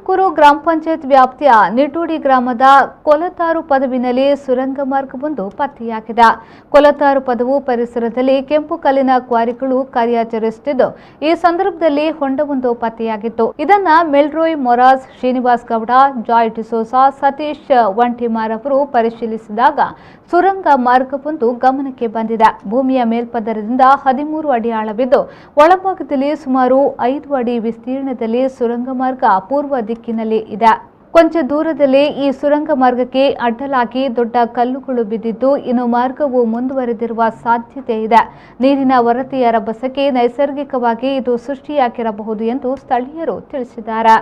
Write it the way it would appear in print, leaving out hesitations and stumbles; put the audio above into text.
ತುಮಕೂರು ಗ್ರಾಮ ಪಂಚಾಯತ್ ವ್ಯಾಪ್ತಿಯ ನಿಟೂಡಿ ಗ್ರಾಮದ ಕೊಲತಾರು ಪದವಿನಲ್ಲಿ ಸುರಂಗ ಮಾರ್ಗವೊಂದು ಪತ್ತೆಯಾಗಿದೆ. ಕೊಲತಾರು ಪದವು ಪರಿಸರದಲ್ಲಿ ಕೆಂಪು ಕಲ್ಲಿನ ಕ್ವಾರಿಗಳು ಕಾರ್ಯಾಚರಿಸುತ್ತಿದ್ದು, ಈ ಸಂದರ್ಭದಲ್ಲಿ ಹೊಂಡವೊಂದು ಪತ್ತೆಯಾಗಿತ್ತು. ಇದನ್ನ ಮೆಲ್ರೋಯ್ ಮೊರಾಸ್, ಶ್ರೀನಿವಾಸ್ ಗೌಡ, ಜಾಯ್ ಡಿಸೋಸಾ, ಸತೀಶ್ ವಂಟಿಮಾರ್ ಅವರು ಪರಿಶೀಲಿಸಿದಾಗ ಸುರಂಗ ಮಾರ್ಗವೊಂದು ಗಮನಕ್ಕೆ ಬಂದಿದೆ. ಭೂಮಿಯ ಮೇಲ್ಪದರದಿಂದ 13 ಅಡಿ ಆಳವಿದ್ದು, ಒಳಭಾಗದಲ್ಲಿ ಸುಮಾರು 5 ಅಡಿ ವಿಸ್ತೀರ್ಣದಲ್ಲಿ ಸುರಂಗ ಮಾರ್ಗ ಪೂರ್ವ ದಿಕ್ಕಿನಲ್ಲಿ ಇದೆ. ಕೊಂಚ ದೂರದಲ್ಲಿ ಈ ಸುರಂಗ ಮಾರ್ಗಕ್ಕೆ ಅಡ್ಡಲಾಗಿ ದೊಡ್ಡ ಕಲ್ಲುಗಳು ಬಿದ್ದಿದ್ದು, ಇನ್ನು ಮಾರ್ಗವು ಮುಂದುವರೆದಿರುವ ಸಾಧ್ಯತೆ ಇದೆ. ನೀರಿನ ಒರತೆಯ ರಭಸಕ್ಕೆ ನೈಸರ್ಗಿಕವಾಗಿ ಇದು ಸೃಷ್ಟಿಯಾಗಿರಬಹುದು ಎಂದು ಸ್ಥಳೀಯರು ತಿಳಿಸಿದ್ದಾರೆ.